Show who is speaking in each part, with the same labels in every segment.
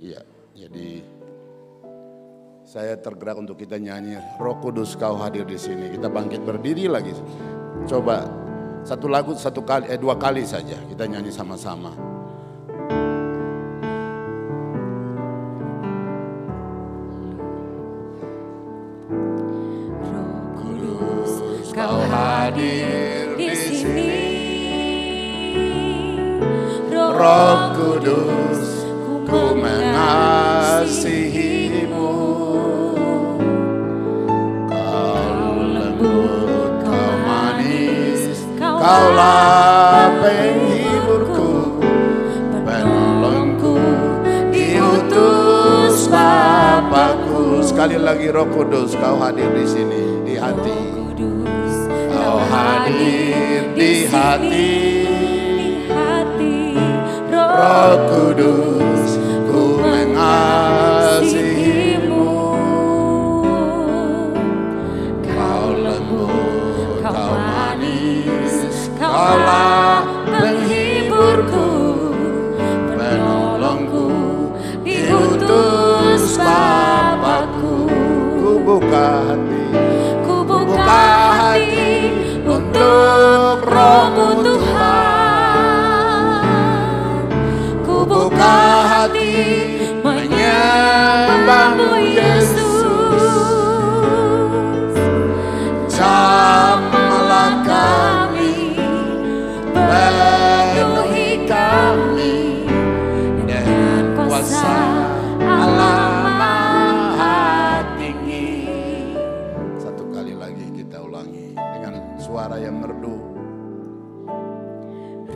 Speaker 1: Iya, jadi saya tergerak untuk kita nyanyi Roh Kudus Kau hadir di sini. Kita bangkit berdiri lagi. Coba satu lagu dua kali saja kita nyanyi sama-sama.
Speaker 2: Roh Kudus Kau hadir di sini.
Speaker 1: Roh Kudus, ku mengasihimu. Kau lembut, kau manis, kaulah penghiburku, penolongku, diutus Bapakku. Sekali lagi Roh Kudus, Kau hadir di sini, di hati. Kau hadir di hati. Roh Kudus, ku mengasihimu. Kau lembut, kau manis, kaulah penghiburku, penolongku, diutus Bapakku. Ku buka hati untuk Roh-Mu Tuhan. Buka hati menyembah-Mu Yesus. Jamahlah kami, penuhi kami dengan kuasa Allah Maha Tinggi. Satu kali lagi kita ulangi dengan suara yang merdu.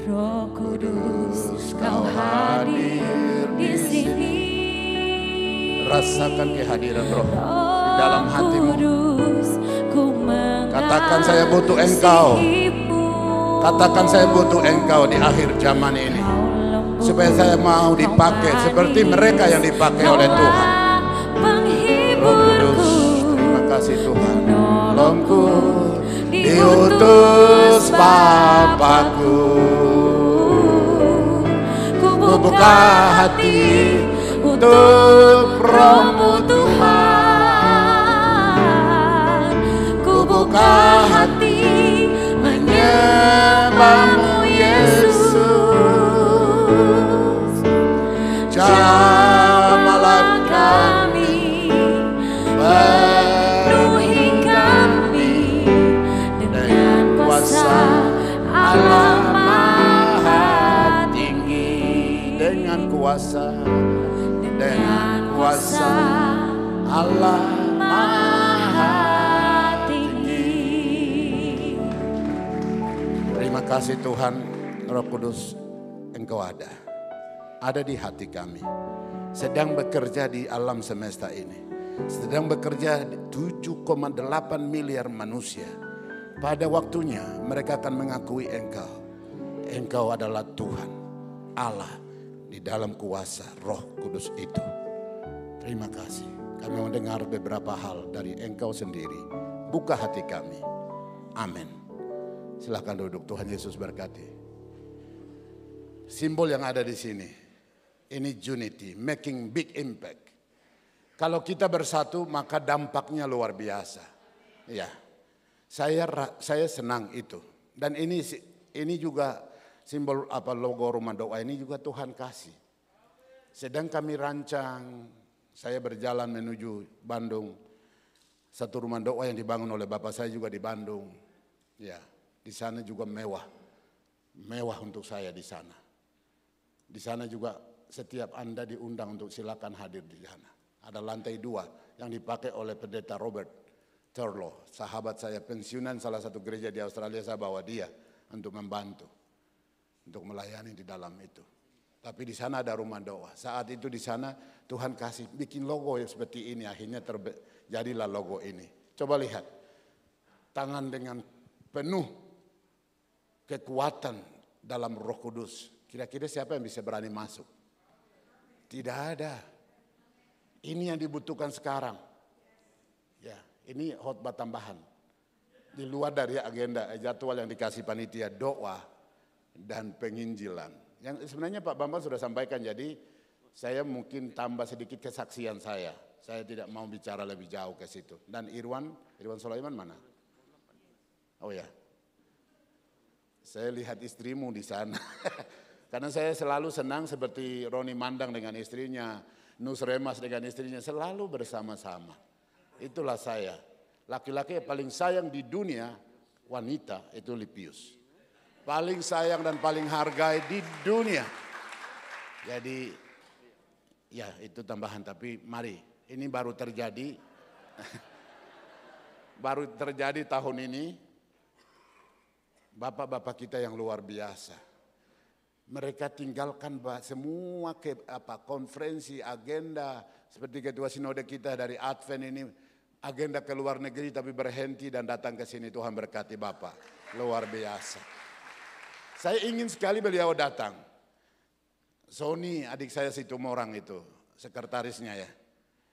Speaker 2: Roh Kudus, Kau hadir di sini.
Speaker 1: Rasakan kehadiran Roh di dalam hatimu. Katakan saya butuh Engkau. Katakan saya butuh Engkau di akhir zaman ini. Supaya saya mau dipakai seperti mereka yang dipakai oleh Tuhan. Roh Kudus, terima kasih Tuhan. Tolongku, diutus Bapakku. Ku buka hati untuk Roh-Mu Tuhan. Ku buka hati menyembah-Mu Yesus. Jamahlah kami, penuhi kami dengan kuasa Allah Maha Tinggi. Dengan kuasa Allah Maha Tinggi. Terima kasih Tuhan, Roh Kudus, Engkau ada di hati kami. Sedang bekerja di alam semesta ini. Sedang bekerja 7,8 miliar manusia. Pada waktunya mereka akan mengakui Engkau. Engkau adalah Tuhan, Allah di dalam kuasa Roh Kudus itu. Terima kasih. Kami mendengar beberapa hal dari Engkau sendiri. Buka hati kami. Amin. Silakan duduk. Tuhan Yesus berkati. Simbol yang ada di sini. Ini unity, making big impact. Kalau kita bersatu maka dampaknya luar biasa. Ya. Saya senang itu. Dan ini juga simbol logo rumah doa ini juga Tuhan kasih. Sedang kami rancang, saya berjalan menuju Bandung. Satu rumah doa yang dibangun oleh bapak saya juga di Bandung. Ya, di sana juga mewah. Mewah untuk saya di sana. Di sana juga setiap Anda diundang untuk silakan hadir di sana. Ada lantai 2 yang dipakai oleh pendeta Robert Turlow. Sahabat saya pensiunan salah satu gereja di Australia, saya bawa dia untuk membantu. Untuk melayani di dalam itu. Tapi di sana ada rumah doa. Saat itu di sana Tuhan kasih bikin logo yang seperti ini. Akhirnya jadilah logo ini. Coba lihat. Tangan dengan penuh kekuatan dalam Roh Kudus. Kira-kira siapa yang bisa berani masuk? Tidak ada. Ini yang dibutuhkan sekarang. Ya, ini khotbah tambahan. Di luar dari agenda jadwal yang dikasih panitia, doa dan penginjilan. Yang sebenarnya Pak Bambang sudah sampaikan, jadi Saya mungkin tambah sedikit kesaksian saya. Saya tidak mau bicara lebih jauh ke situ. Dan Irwan Sulaiman mana? Oh ya, saya lihat istrimu di sana. Karena saya selalu senang seperti Roni Mandang dengan istrinya, Nus Remas dengan istrinya, selalu bersama-sama. Itulah saya. Laki-laki yang paling sayang di dunia, wanita, itu Lipius. Paling sayang dan paling hargai di dunia. Jadi, ya itu tambahan, tapi mari. Ini baru terjadi, baru terjadi tahun ini. Bapak-bapak kita yang luar biasa. Mereka tinggalkan semua konferensi, agenda. Seperti ketua sinode kita dari Advent ini, agenda ke luar negeri tapi berhenti dan datang ke sini. Tuhan berkati Bapak, luar biasa. Saya ingin sekali beliau datang. Sony, adik saya Situmorang itu, sekretarisnya ya.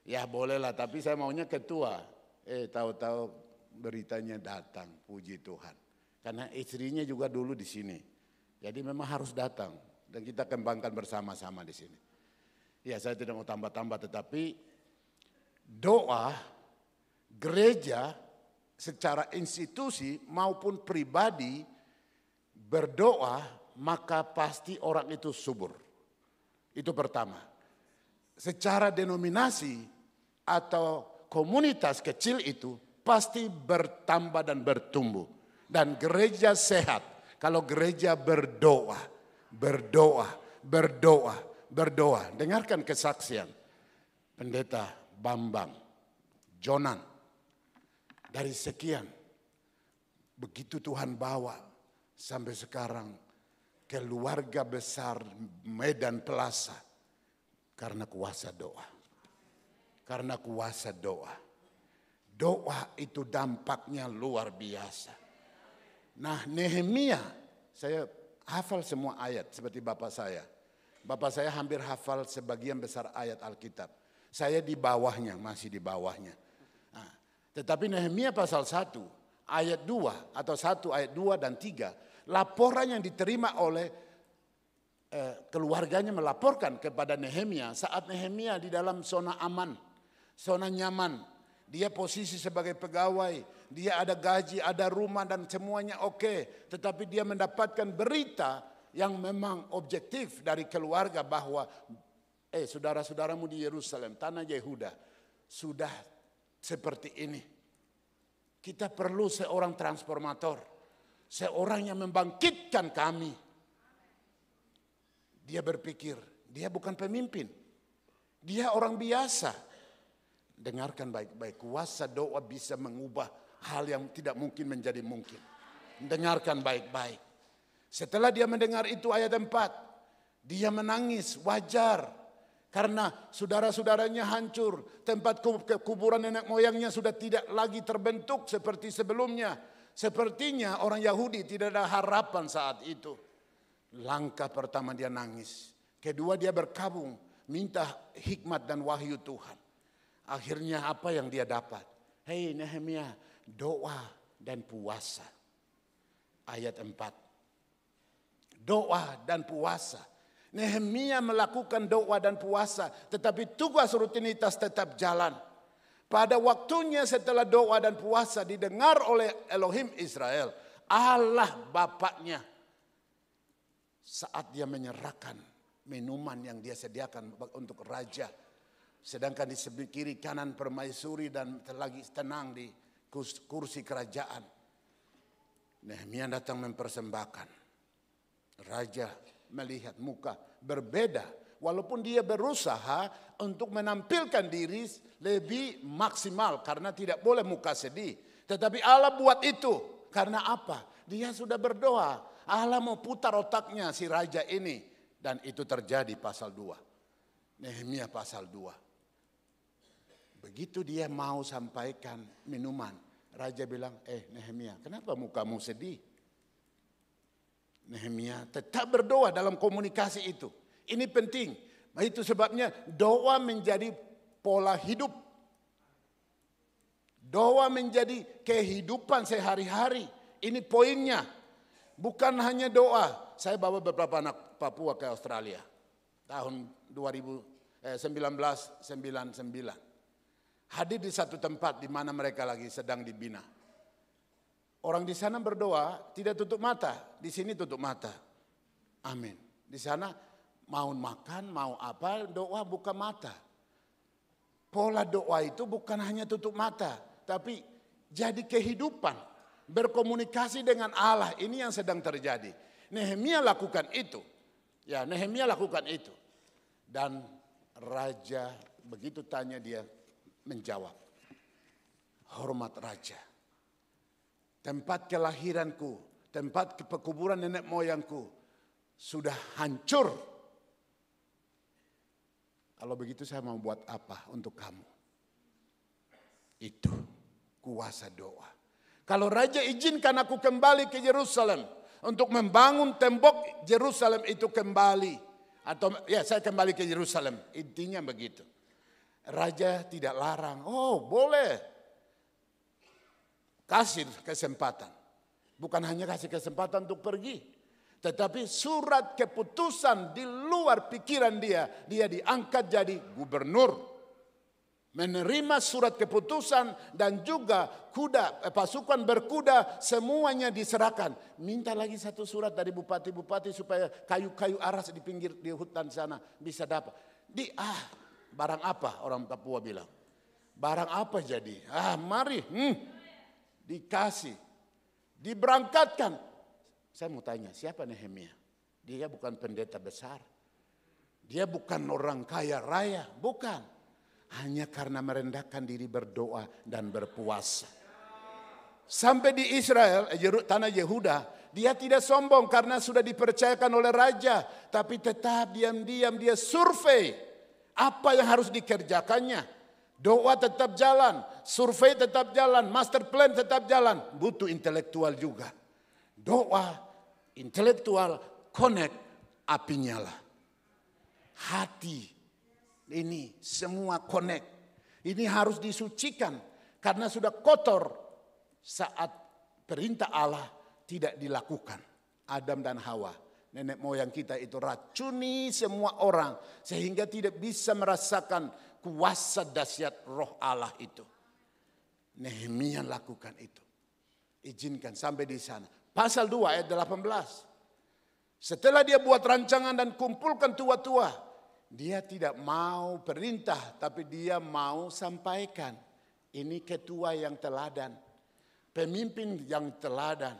Speaker 1: Ya bolehlah, tapi saya maunya ketua. Tahu-tahu beritanya datang, puji Tuhan. Karena istrinya juga dulu di sini. Jadi memang harus datang dan kita kembangkan bersama-sama di sini. Ya saya tidak mau tambah-tambah, tetapi doa gereja secara institusi maupun pribadi berdoa maka pasti orang itu subur. Itu pertama. Secara denominasi atau komunitas kecil itu pasti bertambah dan bertumbuh. Dan gereja sehat kalau gereja berdoa. Dengarkan kesaksian Pendeta Bambang Jonan. Dari sekian, begitu Tuhan bawa sampai sekarang keluarga besar Medan Plaza. Karena kuasa doa. Karena kuasa doa. Doa itu dampaknya luar biasa. Nah Nehemia, saya hafal semua ayat seperti bapak saya. Bapak saya hampir hafal sebagian besar ayat Alkitab. Saya di bawahnya, masih di bawahnya. Nah, tetapi Nehemia pasal 1, ayat 2 atau 1 ayat 2 dan 3. Laporan yang diterima oleh keluarganya melaporkan kepada Nehemia saat Nehemia di dalam zona aman, zona nyaman. Dia posisi sebagai pegawai, dia ada gaji, ada rumah dan semuanya oke. Tetapi dia mendapatkan berita yang memang objektif dari keluarga bahwa saudara-saudaramu di Yerusalem, tanah Yehuda sudah seperti ini. Kita perlu seorang transformator, seorang yang membangkitkan kami. Dia berpikir, dia bukan pemimpin. Dia orang biasa. Dengarkan baik-baik, kuasa doa bisa mengubah hal yang tidak mungkin menjadi mungkin. Dengarkan baik-baik. Setelah dia mendengar itu ayat 4, dia menangis, wajar. Karena saudara-saudaranya hancur, tempat kuburan nenek moyangnya sudah tidak lagi terbentuk seperti sebelumnya. Sepertinya orang Yahudi tidak ada harapan saat itu. Langkah pertama dia nangis. Kedua dia berkabung, minta hikmat dan wahyu Tuhan. Akhirnya apa yang dia dapat? Hei Nehemia, doa dan puasa. Ayat 4. Doa dan puasa. Nehemia melakukan doa dan puasa, tetapi tugas rutinitas tetap jalan. Pada waktunya setelah doa dan puasa didengar oleh Elohim Israel, Allah Bapaknya. Saat dia menyerahkan minuman yang dia sediakan untuk raja. Sedangkan di sebelah kiri kanan permaisuri dan lagi tenang di kursi kerajaan. Nehemia datang mempersembahkan. Raja melihat muka berbeda. Walaupun dia berusaha untuk menampilkan diri lebih maksimal. Karena tidak boleh muka sedih. Tetapi Allah buat itu. Karena apa? Dia sudah berdoa. Allah mau putar otaknya si raja ini. Dan itu terjadi pasal 2. Nehemia pasal 2. Begitu dia mau sampaikan minuman. Raja bilang, Nehemia, kenapa mukamu sedih? Nehemia tetap berdoa dalam komunikasi itu. Ini penting. Itu sebabnya doa menjadi pola hidup. Doa menjadi kehidupan sehari-hari. Ini poinnya. Bukan hanya doa. Saya bawa beberapa anak Papua ke Australia. Tahun 2017 1999. Hadir di satu tempat di mana mereka lagi sedang dibina. Orang di sana berdoa tidak tutup mata, di sini tutup mata. Amin. Di sana mau makan, mau apa, doa buka mata. Pola doa itu bukan hanya tutup mata, tapi jadi kehidupan. Berkomunikasi dengan Allah, ini yang sedang terjadi. Nehemia lakukan itu. Ya, Nehemia lakukan itu. Dan raja begitu tanya dia menjawab. Hormat raja. Tempat kelahiranku, tempat pekuburan nenek moyangku sudah hancur. Kalau begitu saya mau buat apa untuk kamu? Itu kuasa doa. Kalau raja izinkan aku kembali ke Yerusalem untuk membangun tembok Yerusalem itu kembali, atau ya saya kembali ke Yerusalem, intinya begitu. Raja tidak larang, oh boleh. Kasih kesempatan. Bukan hanya kasih kesempatan untuk pergi. Tetapi surat keputusan di luar pikiran dia. Dia diangkat jadi gubernur. Menerima surat keputusan dan juga pasukan berkuda semuanya diserahkan. Minta lagi satu surat dari bupati-bupati supaya kayu-kayu aras di pinggir di hutan sana bisa dapat. Barang apa orang Papua bilang. Barang apa jadi? Mari. Dikasih, diberangkatkan. Saya mau tanya, siapa Nehemia? Dia bukan pendeta besar. Dia bukan orang kaya raya, bukan. Hanya karena merendahkan diri berdoa dan berpuasa. Sampai di Israel, tanah Yehuda, dia tidak sombong karena sudah dipercayakan oleh raja. Tapi tetap diam-diam dia survei apa yang harus dikerjakannya. Doa tetap jalan, survei tetap jalan, master plan tetap jalan. Butuh intelektual juga. Doa, intelektual, connect, api nyala. Hati, ini semua connect. Ini harus disucikan karena sudah kotor saat perintah Allah tidak dilakukan. Adam dan Hawa, nenek moyang kita itu racuni semua orang sehingga tidak bisa merasakan kuasa dahsyat roh Allah itu. Nehemia lakukan itu. Izinkan sampai di sana. Pasal 2 ayat 18. Setelah dia buat rancangan dan kumpulkan tua-tua. Dia tidak mau perintah tapi dia mau sampaikan. Ini ketua yang teladan. Pemimpin yang teladan.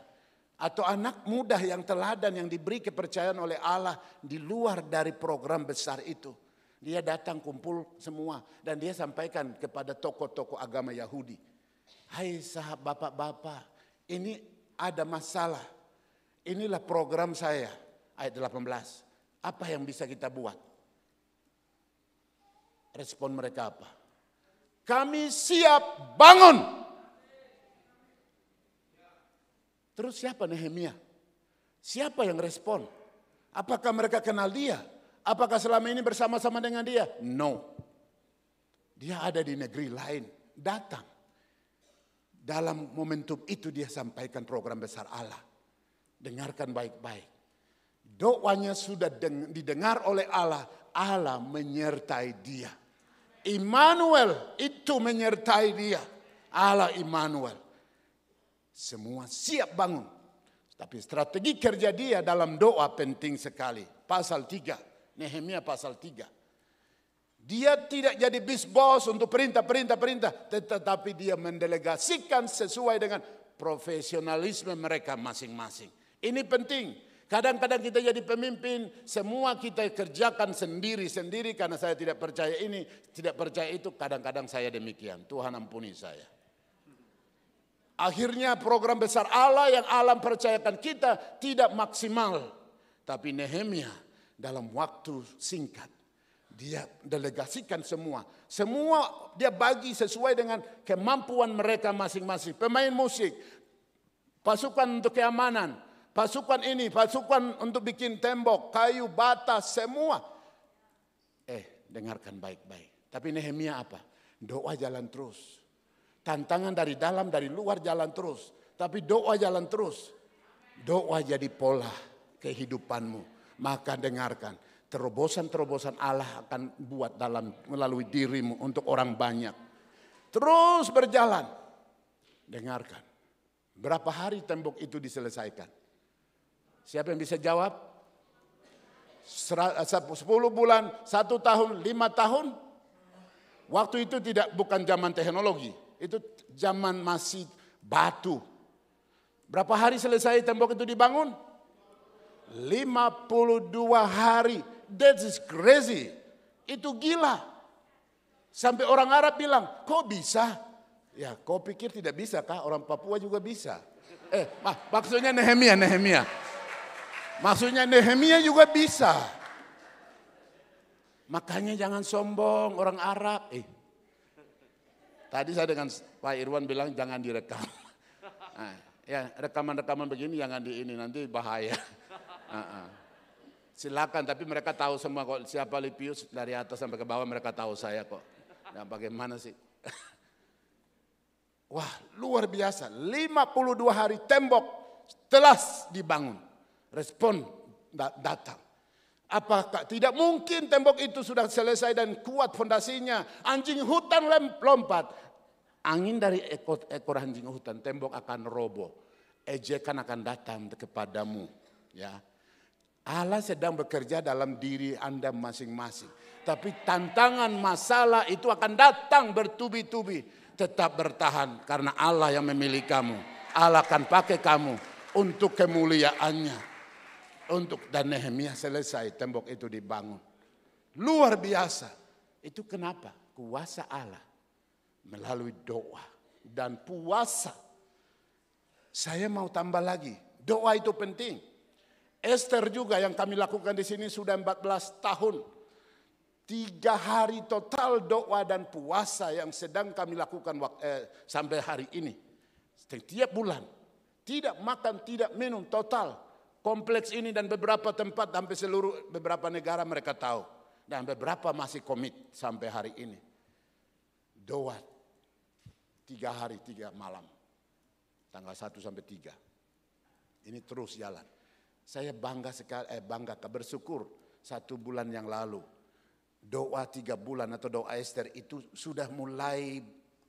Speaker 1: Atau anak muda yang teladan yang diberi kepercayaan oleh Allah di luar dari program besar itu. Dia datang kumpul semua dan dia sampaikan kepada tokoh-tokoh agama Yahudi. Hai sahabat bapak-bapak, ini ada masalah. Inilah program saya. Ayat 18. Apa yang bisa kita buat? Respon mereka apa? Kami siap bangun. Terus siapa Nehemia? Siapa yang respon? Apakah mereka kenal dia? Apakah selama ini bersama-sama dengan dia? No. Dia ada di negeri lain. Datang. Dalam momentum itu dia sampaikan program besar Allah. Dengarkan baik-baik. Doanya sudah didengar oleh Allah. Allah menyertai dia. Immanuel itu menyertai dia. Allah Immanuel. Semua siap bangun. Tapi strategi kerja dia dalam doa penting sekali. Pasal 3. Nehemia pasal 3. Dia tidak jadi bis bos untuk perintah. Tetapi dia mendelegasikan sesuai dengan profesionalisme mereka masing-masing. Ini penting. Kadang-kadang kita jadi pemimpin, semua kita kerjakan sendiri-sendiri karena saya tidak percaya ini, tidak percaya itu. Kadang-kadang saya demikian. Tuhan ampuni saya. Akhirnya program besar Allah yang Allah percayakan kita tidak maksimal. Tapi Nehemia dalam waktu singkat, dia delegasikan semua. Semua dia bagi sesuai dengan kemampuan mereka masing-masing. Pemain musik, pasukan untuk keamanan, pasukan ini, pasukan untuk bikin tembok, kayu, bata, semua. Dengarkan baik-baik. Tapi Nehemia apa? Doa jalan terus. Tantangan dari dalam, dari luar jalan terus. Tapi doa jalan terus. Doa jadi pola kehidupanmu. Maka dengarkan, terobosan-terobosan Allah akan buat melalui dirimu untuk orang banyak. Terus berjalan. Dengarkan. Berapa hari tembok itu diselesaikan? Siapa yang bisa jawab? 10 bulan, 1 tahun, 5 tahun? Waktu itu bukan zaman teknologi. Itu zaman masih batu. Berapa hari selesai tembok itu dibangun? 52 hari. That is crazy. Itu gila. Sampai orang Arab bilang, kok bisa? Ya, kau pikir tidak bisa kah? Orang Papua juga bisa. Maksudnya Nehemia. Maksudnya Nehemia juga bisa. Makanya jangan sombong orang Arab. Tadi saya dengan Pak Irwan bilang jangan direkam. Ya, rekaman-rekaman begini jangan nanti bahaya. Silakan, tapi mereka tahu semua kok siapa Lipius dari atas sampai ke bawah, mereka tahu saya kok. Nah, bagaimana sih? Wah, luar biasa. 52 hari tembok telah dibangun. Respon datang. Apakah tidak mungkin tembok itu sudah selesai dan kuat fondasinya? Anjing hutan lompat. Angin dari ekor anjing hutan, tembok akan roboh. Ejekan akan datang kepadamu. Ya. Allah sedang bekerja dalam diri Anda masing-masing. Tapi tantangan masalah itu akan datang bertubi-tubi. Tetap bertahan karena Allah yang memilih kamu. Allah akan pakai kamu untuk kemuliaannya. Dan Nehemia selesai, tembok itu dibangun. Luar biasa. Itu kenapa? Kuasa Allah melalui doa dan puasa. Saya mau tambah lagi, doa itu penting. Esther juga yang kami lakukan di sini sudah 14 tahun. 3 hari total doa dan puasa yang sedang kami lakukan sampai hari ini. Setiap bulan. Tidak makan, tidak minum, total. Kompleks ini dan beberapa tempat sampai beberapa negara mereka tahu. Dan beberapa masih komit sampai hari ini. Doa 3 hari 3 malam. Tanggal 1 sampai 3. Ini terus jalan. Saya bangga sekali, bersyukur 1 bulan yang lalu. Doa 3 bulan atau doa Esther itu sudah mulai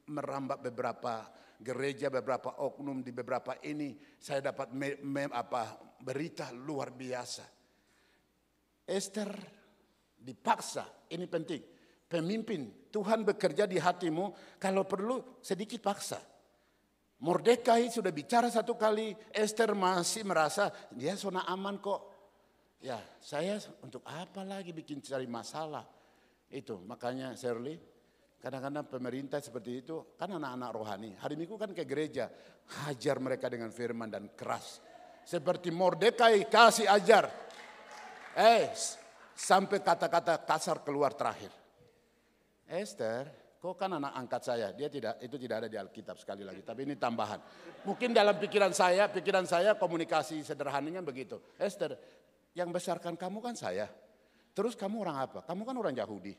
Speaker 1: merambah beberapa gereja, beberapa oknum di beberapa ini. Saya dapat berita luar biasa. Esther dipaksa, ini penting. Pemimpin, Tuhan bekerja di hatimu, kalau perlu sedikit paksa. Mordekai sudah bicara 1 kali, Esther masih merasa dia zona aman kok. Ya, saya untuk apa lagi cari masalah. Itu makanya Shirley, kadang-kadang pemerintah seperti itu, kan anak-anak rohani. Hari Minggu kan ke gereja, hajar mereka dengan firman dan keras. Seperti Mordekai kasih ajar. Sampai kata-kata kasar keluar terakhir. Esther, kau kan anak angkat saya. Itu tidak ada di Alkitab sekali lagi. Tapi ini tambahan. Mungkin dalam pikiran saya komunikasi sederhananya begitu. Esther, yang besarkan kamu kan saya. Terus kamu orang apa? Kamu kan orang Yahudi.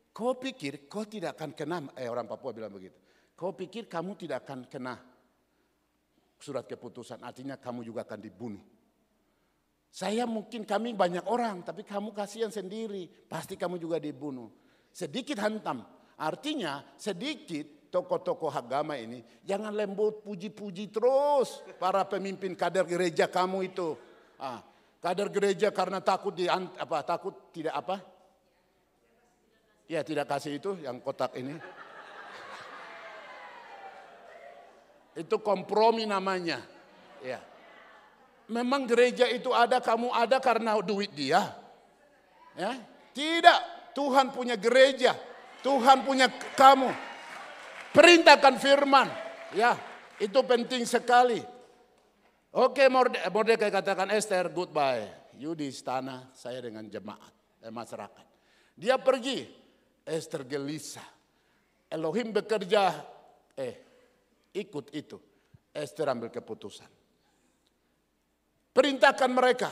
Speaker 1: Kau pikir kau tidak akan kena, orang Papua bilang begitu. Kau pikir kamu tidak akan kena surat keputusan, artinya kamu juga akan dibunuh. Kami banyak orang, tapi kamu kasihan sendiri, pasti kamu juga dibunuh. Sedikit hantam, artinya sedikit tokoh-tokoh agama ini, jangan lembut puji-puji terus para pemimpin kader gereja kamu itu. Kader gereja karena takut tidak apa? Ya tidak kasih itu yang kotak ini. Itu kompromi namanya. Ya. Memang gereja itu ada, kamu ada karena duit dia. Ya. Tidak, Tuhan punya gereja. Tuhan punya kamu. Perintahkan firman. Ya, itu penting sekali. Oke, Mordekai katakan, Esther, goodbye. You di istana, saya dengan jemaat, masyarakat. Dia pergi. Esther gelisah. Elohim bekerja, ikut itu. Esther ambil keputusan. Perintahkan mereka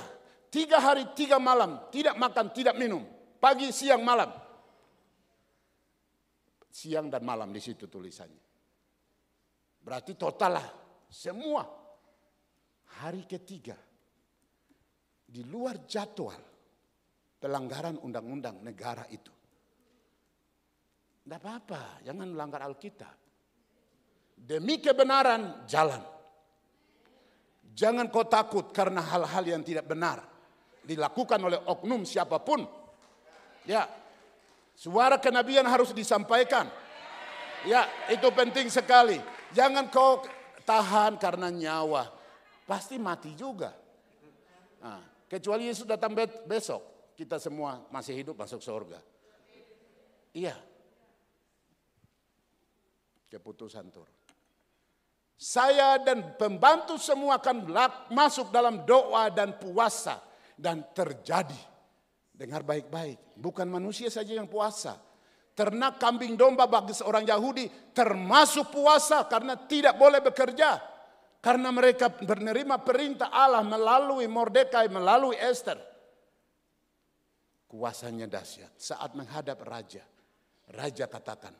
Speaker 1: 3 hari 3 malam tidak makan tidak minum, pagi siang malam, siang dan malam di situ tulisannya. Berarti total lah semua. Hari ketiga di luar jadwal pelanggaran undang-undang negara itu. Tidak apa-apa, jangan melanggar Alkitab. Demi kebenaran jalan. Jangan kau takut karena hal-hal yang tidak benar dilakukan oleh oknum siapapun. Ya, suara kenabian harus disampaikan. Ya, itu penting sekali. Jangan kau tahan karena nyawa. Pasti mati juga. Nah, kecuali Yesus datang besok, kita semua masih hidup masuk surga. Iya. Keputusan turun. Saya dan pembantu semua akan masuk dalam doa dan puasa. Dan terjadi. Dengar baik-baik. Bukan manusia saja yang puasa. Ternak kambing domba bagi seorang Yahudi termasuk puasa karena tidak boleh bekerja. Karena mereka menerima perintah Allah melalui Mordekai, melalui Esther. Kuasanya dahsyat. Saat menghadap raja. Raja katakan,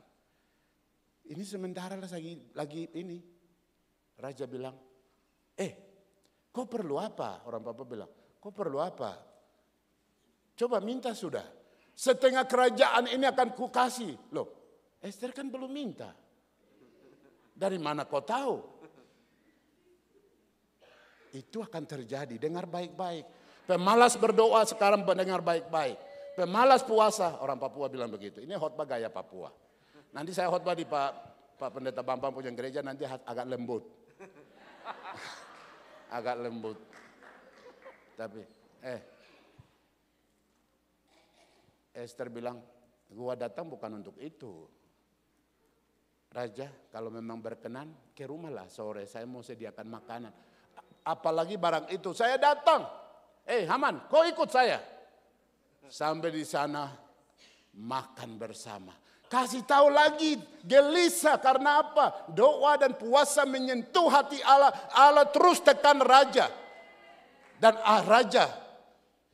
Speaker 1: ini sementara lagi ini. Raja bilang, kau perlu apa? Orang Papua bilang, kau perlu apa? Coba minta sudah. Setengah kerajaan ini akan kukasih. Loh, Esther kan belum minta. Dari mana kau tahu? Itu akan terjadi. Dengar baik-baik. Pemalas berdoa sekarang mendengar baik-baik. Pemalas puasa, orang Papua bilang begitu. Ini khotbah gaya Papua. Nanti saya khotbah di Pak Pendeta Bambang punya gereja nanti agak lembut. Agak lembut. Tapi Esther bilang, gua datang bukan untuk itu. Raja, kalau memang berkenan ke rumah lah sore, saya mau sediakan makanan. Apalagi barang itu, saya datang. Haman, kau ikut saya. Sampai di sana makan bersama. Kasih tahu lagi, gelisah karena apa? Doa dan puasa menyentuh hati Allah. Allah terus tekan raja. Dan raja,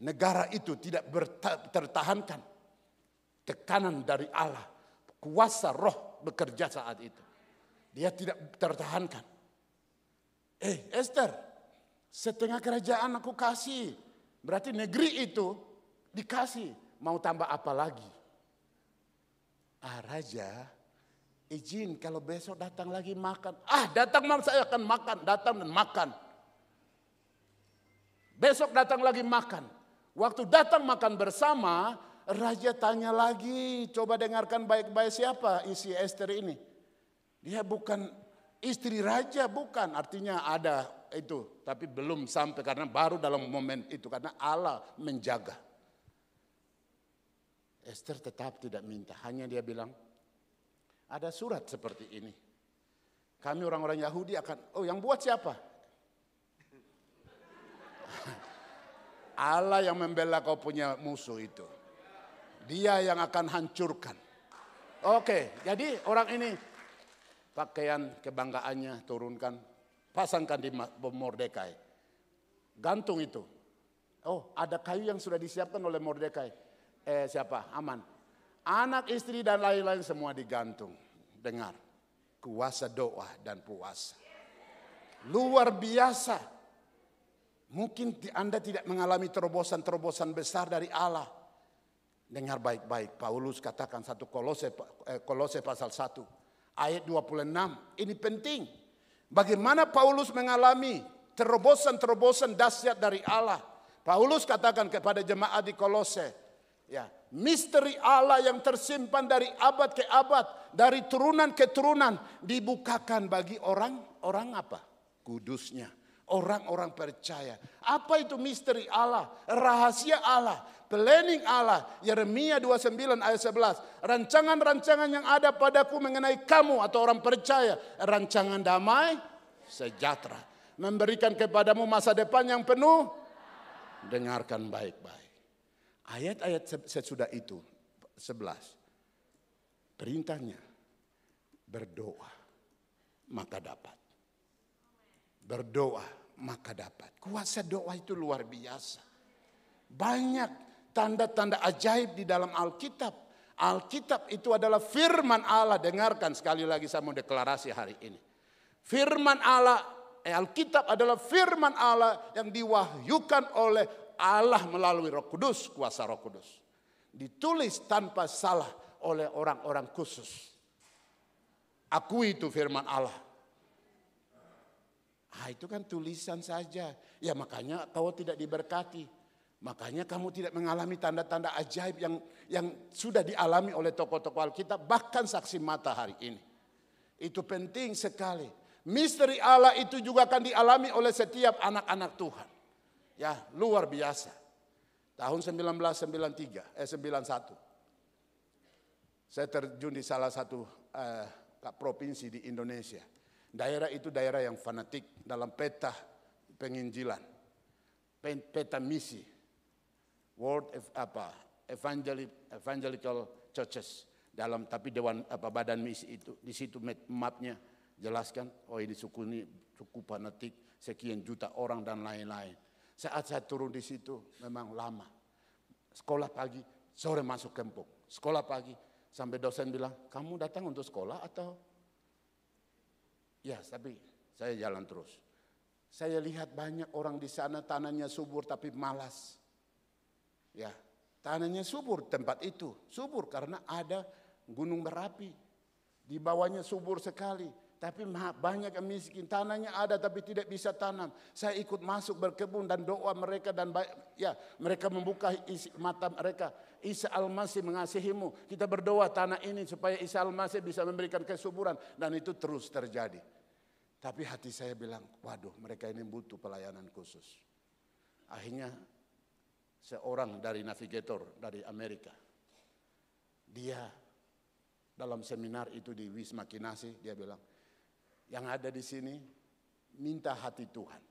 Speaker 1: negara itu tidak tertahankan. Tekanan dari Allah. Kuasa roh bekerja saat itu. Dia tidak tertahankan. Esther, setengah kerajaan aku kasih. Berarti negeri itu dikasih. Mau tambah apa lagi? Raja, izin kalau besok datang lagi makan. Datang saya akan makan. Datang dan makan. Besok datang lagi makan. Waktu datang makan bersama, raja tanya lagi. Coba dengarkan baik-baik siapa isi Esther ini. Dia bukan istri raja, bukan. Artinya ada itu. Tapi belum sampai karena baru dalam momen itu. Karena Allah menjaga. Esther tetap tidak minta. Hanya dia bilang, ada surat seperti ini. Kami orang-orang Yahudi akan, yang buat siapa? Allah yang membela kau punya musuh itu. Dia yang akan hancurkan. Oke, jadi orang ini pakaian kebanggaannya turunkan. Pasangkan di Mordekai. Gantung itu. Ada kayu yang sudah disiapkan oleh Mordekai. Siapa? Haman. Anak, istri dan lain-lain semua digantung. Dengar. Kuasa doa dan puasa. Luar biasa. Mungkin Anda tidak mengalami terobosan-terobosan besar dari Allah. Dengar baik-baik. Paulus katakan satu Kolose pasal 1. Ayat 26. Ini penting. Bagaimana Paulus mengalami terobosan-terobosan dahsyat dari Allah. Paulus katakan kepada jemaat di Kolose. Ya, misteri Allah yang tersimpan dari abad ke abad, dari turunan ke turunan dibukakan bagi orang apa? Kudusnya, orang-orang percaya. Apa itu misteri Allah? Rahasia Allah, planning Allah. Yeremia 29 ayat 11. Rancangan-rancangan yang ada padaku mengenai kamu atau orang percaya, rancangan damai, sejahtera, memberikan kepadamu masa depan yang penuh. Dengarkan baik-baik. Ayat-ayat sesudah itu 11. Perintahnya berdoa maka dapat. Berdoa maka dapat. Kuasa doa itu luar biasa. Banyak tanda-tanda ajaib di dalam Alkitab. Alkitab itu adalah firman Allah. Dengarkan sekali lagi saya mau deklarasi hari ini. Firman Allah, Alkitab adalah firman Allah yang diwahyukan oleh Allah melalui Roh Kudus, kuasa Roh Kudus. Ditulis tanpa salah oleh orang-orang khusus. Akui itu firman Allah. Itu kan tulisan saja. Ya makanya kau tidak diberkati. Makanya kamu tidak mengalami tanda-tanda ajaib yang sudah dialami oleh tokoh-tokoh Alkitab, bahkan saksi mata hari ini. Itu penting sekali. Misteri Allah itu juga akan dialami oleh setiap anak-anak Tuhan. Ya, luar biasa. Tahun 1991. Saya terjun di salah satu provinsi di Indonesia. Daerah itu daerah yang fanatik dalam peta penginjilan. Peta misi. Evangelical churches. Tapi dewan badan misi itu. Di situ mapnya jelaskan, ini suku fanatik, sekian juta orang dan lain-lain. Saat saya turun di situ memang lama. Sekolah pagi, sore masuk kampung. Sekolah pagi, sampai dosen bilang, kamu datang untuk sekolah atau? Ya, tapi saya jalan terus. Saya lihat banyak orang di sana tanahnya subur tapi malas. Ya, tanahnya subur tempat itu. Subur karena ada gunung berapi. Di bawahnya subur sekali. Tapi banyak yang miskin, tanahnya ada tapi tidak bisa tanam. Saya ikut masuk berkebun dan doa mereka dan mereka membuka mata mereka. Isa Al-Masih mengasihimu. Kita berdoa tanah ini supaya Isa Al-Masih bisa memberikan kesuburan dan itu terus terjadi. Tapi hati saya bilang, waduh mereka ini butuh pelayanan khusus. Akhirnya seorang dari navigator dari Amerika, dia dalam seminar itu di Wisma Kinasi, dia bilang, yang ada di sini minta hati Tuhan.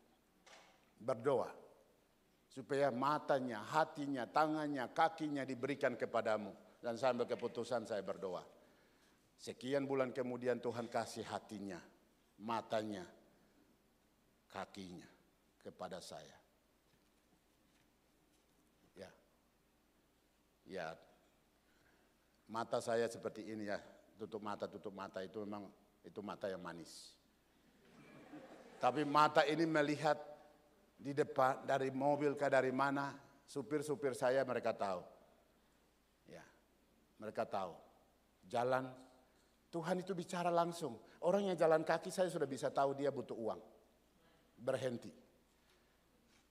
Speaker 1: Berdoa supaya matanya, hatinya, tangannya, kakinya diberikan kepadamu. Dan sampai keputusan saya berdoa. Sekian bulan kemudian Tuhan kasih hatinya, matanya, kakinya kepada saya. Ya, mata saya seperti ini ya, tutup mata itu memang itu mata yang manis. Tapi mata ini melihat di depan dari mobil ke dari mana, supir-supir saya mereka tahu. Ya, mereka tahu. Jalan, Tuhan itu bicara langsung. Orang yang jalan kaki saya sudah bisa tahu dia butuh uang. Berhenti.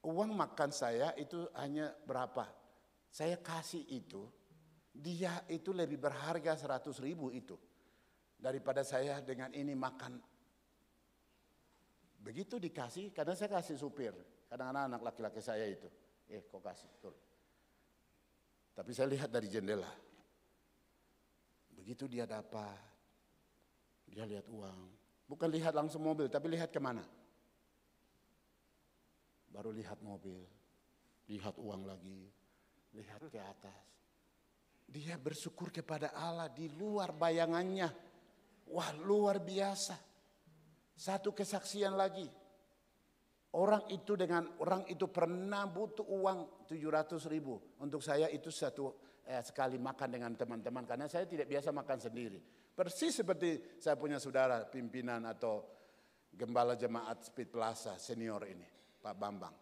Speaker 1: Uang makan saya itu hanya berapa? Saya kasih itu, dia itu lebih berharga 100.000 itu. Daripada saya dengan ini makan. Begitu dikasih, karena saya kasih supir. Kadang-kadang anak laki-laki saya itu. Kok kasih, betul. Tapi saya lihat dari jendela. Begitu dia dapat, dia lihat uang. Bukan lihat langsung mobil, tapi lihat kemana. Baru lihat mobil, lihat uang lagi, lihat ke atas. Dia bersyukur kepada Allah di luar bayangannya. Wah, luar biasa. Satu kesaksian lagi. Orang itu pernah butuh uang 700.000. Untuk saya itu sekali makan dengan teman-teman. Karena saya tidak biasa makan sendiri. Persis seperti saya punya saudara pimpinan atau gembala jemaat Speed Plaza senior ini. Pak Bambang.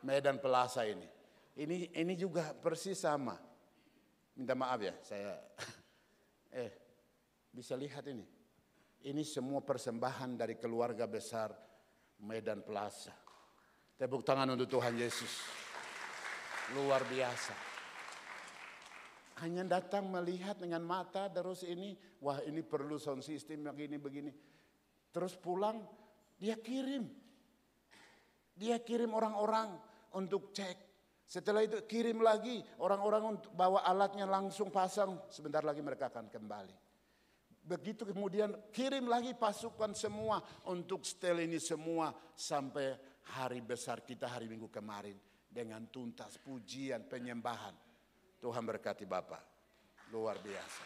Speaker 1: Medan Plaza ini. Ini juga persis sama. Minta maaf ya saya. Bisa lihat ini. Ini semua persembahan dari keluarga besar Medan Plaza. Tepuk tangan untuk Tuhan Yesus. Luar biasa. Hanya datang melihat dengan mata terus ini. Wah ini perlu sound system begini. Terus pulang dia kirim. Dia kirim orang-orang untuk cek. Setelah itu kirim lagi orang-orang untuk bawa alatnya langsung pasang. Sebentar lagi mereka akan kembali. Begitu kemudian kirim lagi pasukan semua untuk setel ini semua sampai hari besar kita hari Minggu kemarin. Dengan tuntas pujian penyembahan. Tuhan berkati Bapak. Luar biasa.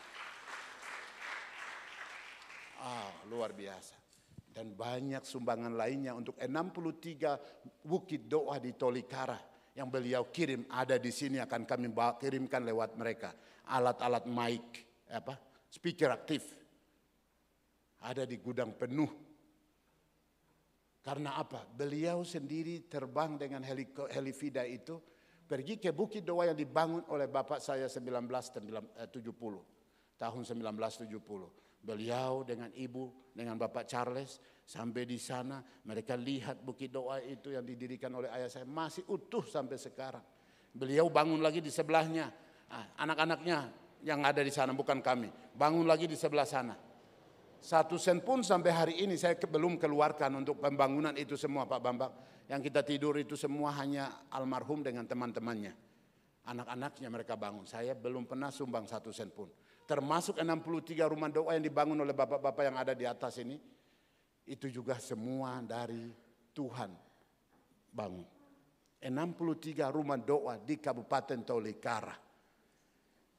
Speaker 1: Luar biasa. Dan banyak sumbangan lainnya untuk 63 bukit doa di Tolikara. Yang beliau kirim ada di sini akan kami kirimkan lewat mereka. Alat-alat mic, speaker aktif. Ada di gudang penuh. Karena apa? Beliau sendiri terbang dengan helifida itu, pergi ke Bukit Doa yang dibangun oleh bapak saya 1970, tahun 1970. Beliau dengan ibu, dengan Bapak Charles, sampai di sana mereka lihat Bukit Doa itu yang didirikan oleh ayah saya masih utuh sampai sekarang. Beliau bangun lagi di sebelahnya, anak-anaknya yang ada di sana, bukan kami, bangun lagi di sebelah sana. 1 sen pun sampai hari ini saya belum keluarkan untuk pembangunan itu semua, Pak Bambang. Yang kita tidur itu semua hanya almarhum dengan teman-temannya. Anak-anaknya mereka bangun, saya belum pernah sumbang 1 sen pun. Termasuk 63 rumah doa yang dibangun oleh bapak-bapak yang ada di atas ini. Itu juga semua dari Tuhan bangun. 63 rumah doa di Kabupaten Tolikara.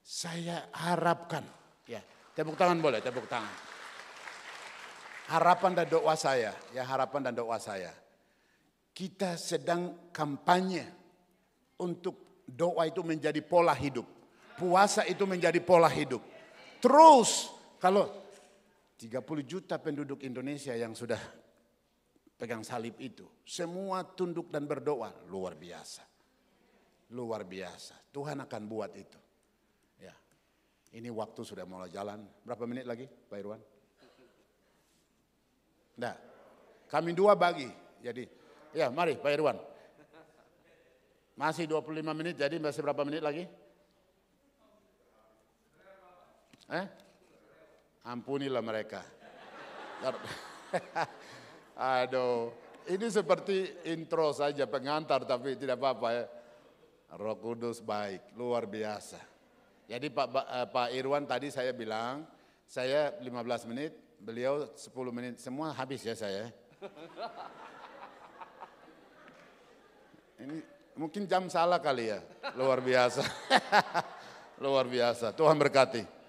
Speaker 1: Saya harapkan, ya, tepuk tangan boleh, tepuk tangan. Harapan dan doa saya, ya harapan dan doa saya. Kita sedang kampanye untuk doa itu menjadi pola hidup. Puasa itu menjadi pola hidup. Terus kalau 30 juta penduduk Indonesia yang sudah pegang salib itu, semua tunduk dan berdoa, luar biasa. Luar biasa. Tuhan akan buat itu. Ya. Ini waktu sudah mulai jalan. Berapa menit lagi, Pak Irwan? Nah, kami 2 bagi. Jadi, ya mari Pak Irwan. Masih 25 menit, jadi masih berapa menit lagi? Ampunilah mereka. Aduh, ini seperti intro saja, pengantar, tapi tidak apa-apa ya. Roh Kudus baik, luar biasa. Jadi Pak Irwan tadi saya bilang, saya 15 menit, beliau 10 menit, semua habis ya saya. Ini mungkin jam salah kali ya, luar biasa. Luar biasa, Tuhan berkati.